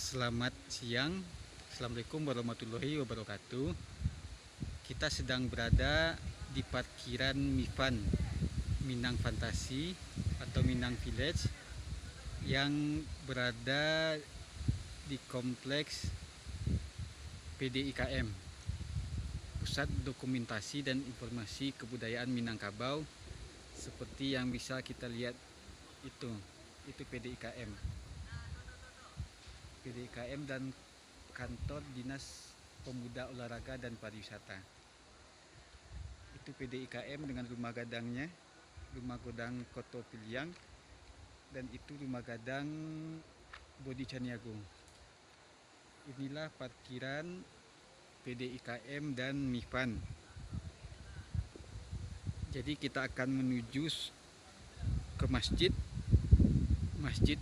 Selamat siang, Assalamualaikum warahmatullahi wabarakatuh. Kita sedang berada di parkiran Mifan, Minang Fantasi atau Minang Village yang berada di kompleks PDIKM, Pusat Dokumentasi dan Informasi Kebudayaan Minangkabau. Seperti yang bisa kita lihat itu PDIKM. PDIKM dan Kantor Dinas Pemuda Olahraga dan Pariwisata. Itu PDIKM dengan rumah gadangnya, rumah gadang Koto Piliang, dan itu rumah gadang Bodi Caniagung. Inilah parkiran PDIKM dan Mifan. Jadi kita akan menuju ke Masjid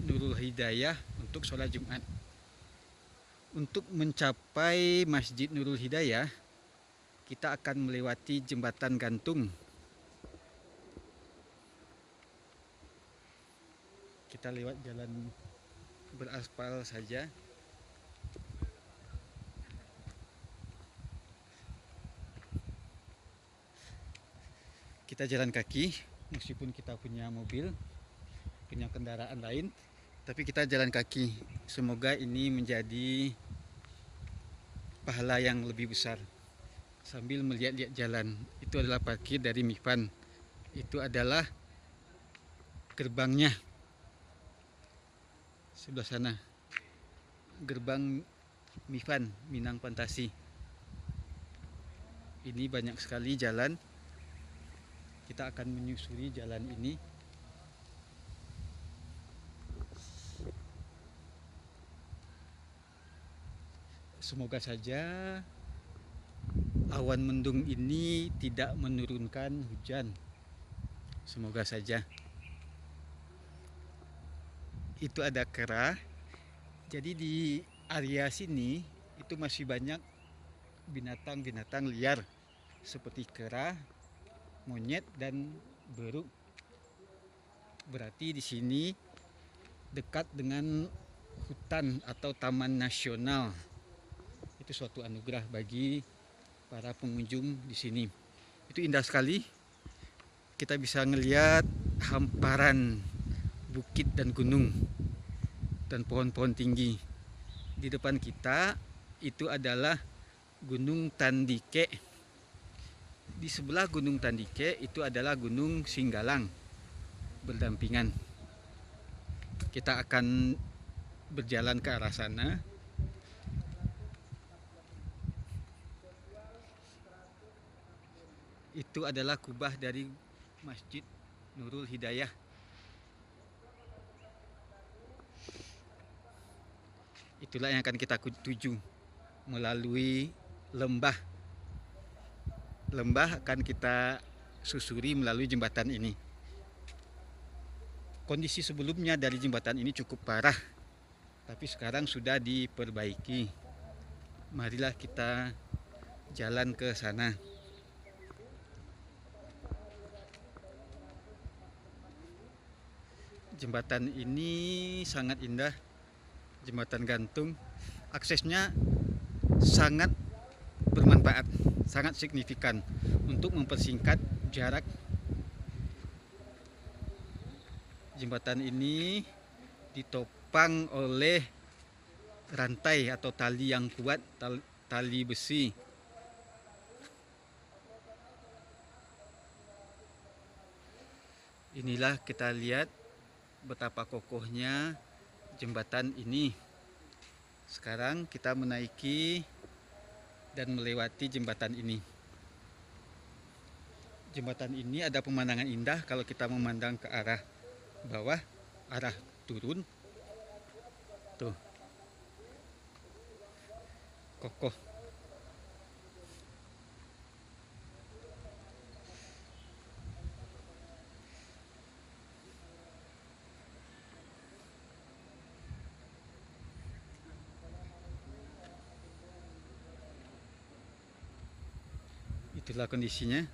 Nurul Hidayah untuk sholat Jumat. Untuk mencapai Masjid Nurul Hidayah, kita akan melewati jembatan gantung. Kita lewat jalan beraspal saja. Kita jalan kaki, meskipun kita punya mobil, punya kendaraan lain, tapi kita jalan kaki. Semoga ini menjadi pahala yang lebih besar. Sambil melihat-lihat jalan, itu adalah parkir dari Mifan. Itu adalah gerbangnya. Sebelah sana, gerbang Mifan, Minang Fantasi. Ini banyak sekali jalan. Kita akan menyusuri jalan ini. Semoga saja awan mendung ini tidak menurunkan hujan. Semoga saja. Itu ada kera. Jadi di area sini itu masih banyak binatang-binatang liar seperti kera, monyet, dan beruk. Berarti di sini dekat dengan hutan atau taman nasional. Itu suatu anugerah bagi para pengunjung di sini. Itu indah sekali. Kita bisa ngelihat hamparan bukit dan gunung dan pohon-pohon tinggi. Di depan kita itu adalah Gunung Tandike. Di sebelah Gunung Tandike itu adalah Gunung Singgalang berdampingan. Kita akan berjalan ke arah sana. Itu adalah kubah dari Masjid Nurul Hidayah. Itulah yang akan kita tuju melalui lembah. Lembah akan kita susuri melalui jembatan ini. Kondisi sebelumnya dari jembatan ini cukup parah, tapi sekarang sudah diperbaiki. Marilah kita jalan ke sana. Jembatan ini sangat indah, jembatan gantung. Aksesnya sangat bermanfaat, sangat signifikan untuk mempersingkat jarak. Jembatan ini ditopang oleh rantai atau tali yang kuat, tali besi. Inilah kita lihat betapa kokohnya jembatan ini. Sekarang kita menaiki dan melewati jembatan ini. Jembatan ini ada pemandangan indah kalau kita memandang ke arah bawah, arah turun. Tuh, kokoh. Itulah kondisinya.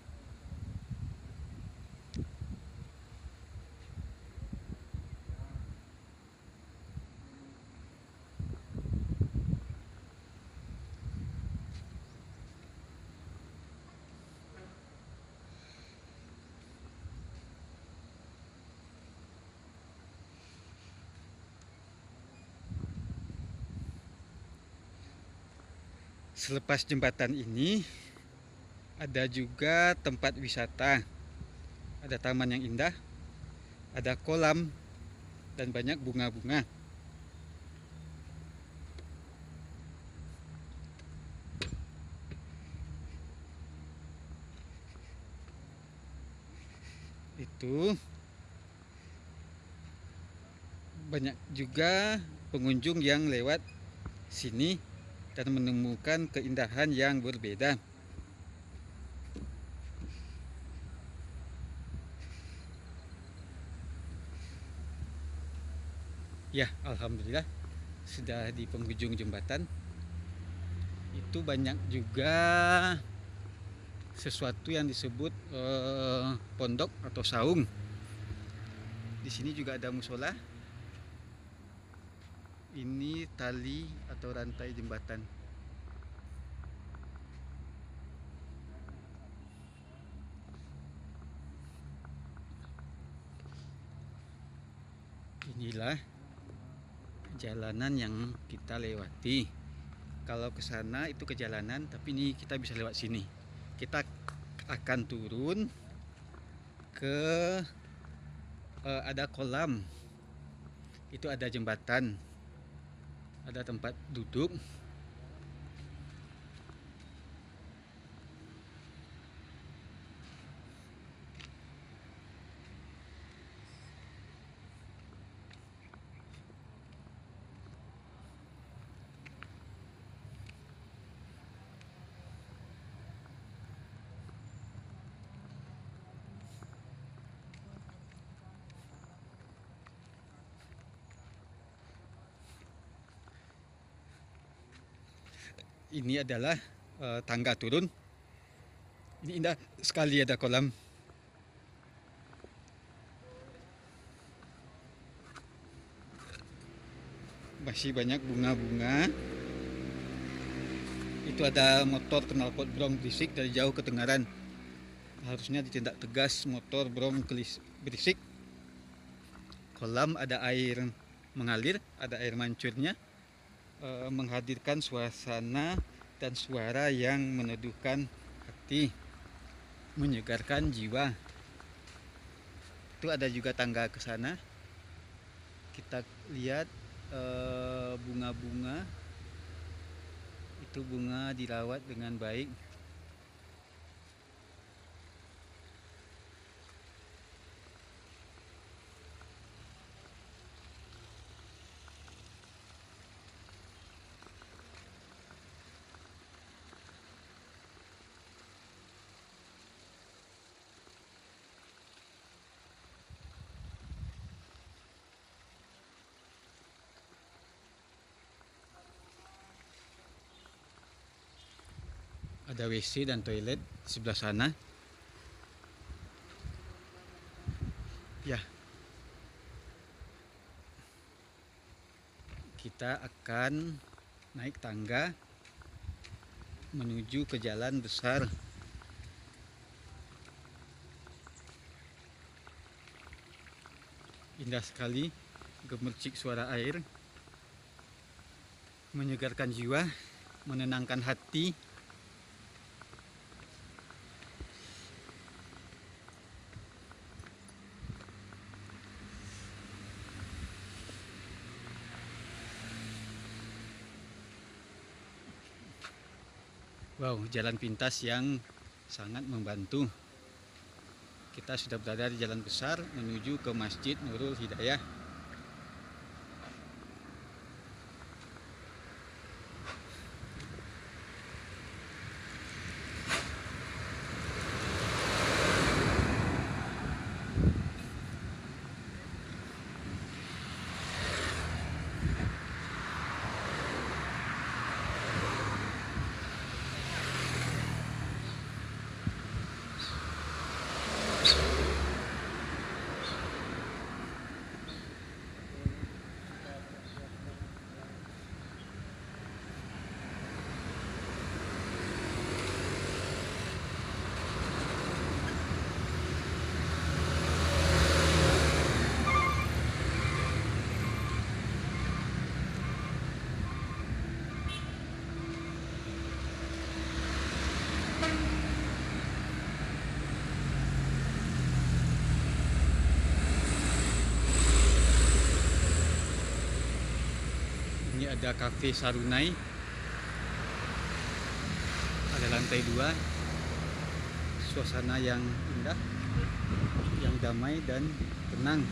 Selepas jembatan ini ada juga tempat wisata, ada taman yang indah, ada kolam, dan banyak bunga-bunga. Itu banyak juga pengunjung yang lewat sini dan menemukan keindahan yang berbeda. Ya, alhamdulillah sudah di penghujung jembatan. Itu banyak juga sesuatu yang disebut pondok atau saung. Di sini juga ada musola. Ini tali atau rantai jembatan. Inilah jalanan yang kita lewati. Kalau ke sana itu ke jalanan, tapi ini kita bisa lewat sini. Kita akan turun ke ada kolam. Itu ada jembatan. Ada tempat duduk. Ini adalah tangga turun. Ini indah sekali, ada kolam. Masih banyak bunga-bunga. Itu ada motor knalpot brong berisik dari jauh kedengaran. Harusnya ditindak tegas motor brong berisik. Kolam ada air mengalir, ada air mancurnya, menghadirkan suasana dan suara yang meneduhkan hati, menyegarkan jiwa. Itu ada juga tangga ke sana. Kita lihat bunga-bunga. Itu bunga dirawat dengan baik. Ada WC dan toilet di sebelah sana. Ya, kita akan naik tangga menuju ke jalan besar. Indah sekali, gemercik suara air, menyegarkan jiwa, menenangkan hati. Wow, jalan pintas yang sangat membantu. Kita sudah berada di jalan besar menuju ke Masjid Nurul Hidayah. Ini ada Cafe Sarunai, ada lantai 2. Suasana yang indah, yang damai dan tenang.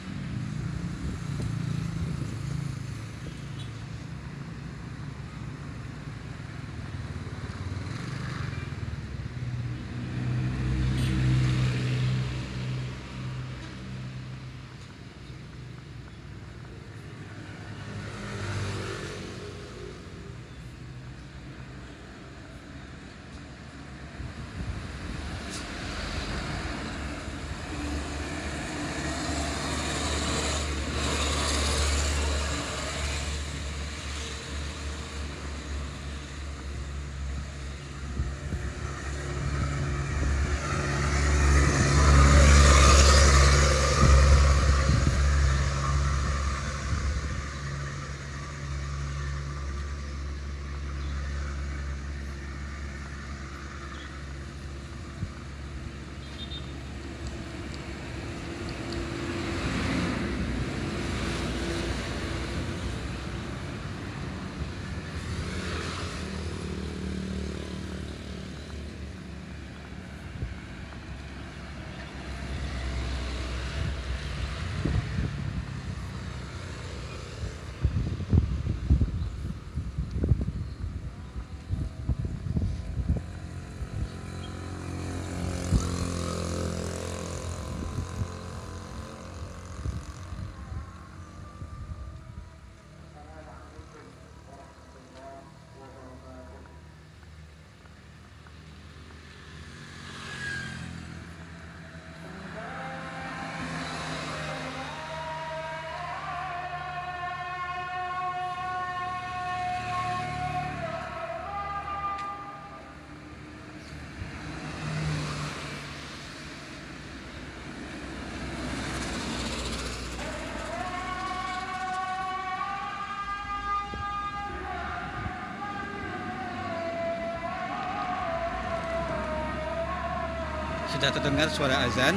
Sudah terdengar suara azan.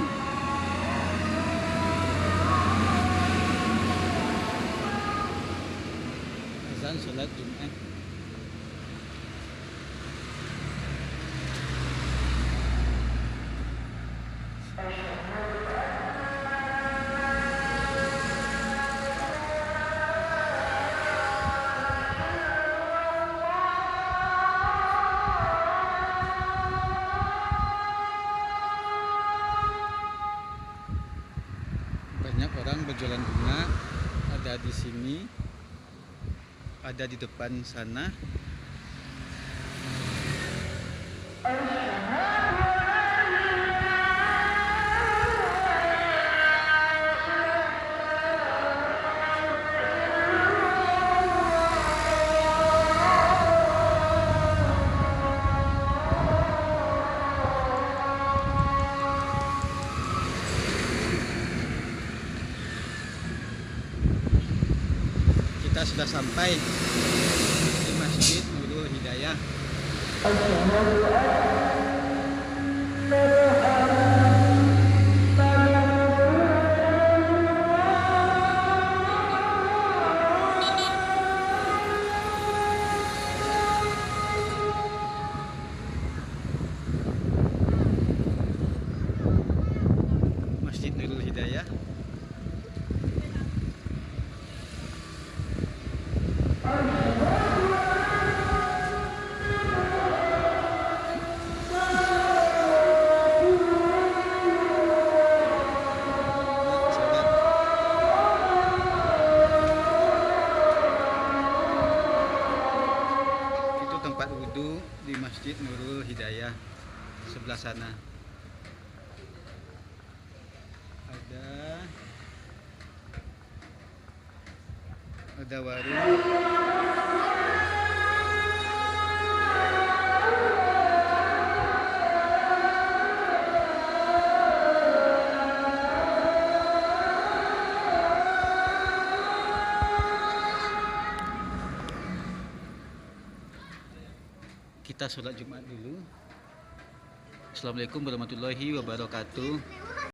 Azan sholat Jumat. Banyak orang berjualan bunga, ada di sini, ada di depan sana. Kita sudah sampai di Masjid Nurul Hidayah. Masjid Nurul Hidayah. Itu tempat wudhu di Masjid Nurul Hidayah sebelah sana. Ada warung. Kita sholat Jumat dulu. Assalamualaikum warahmatullahi wabarakatuh.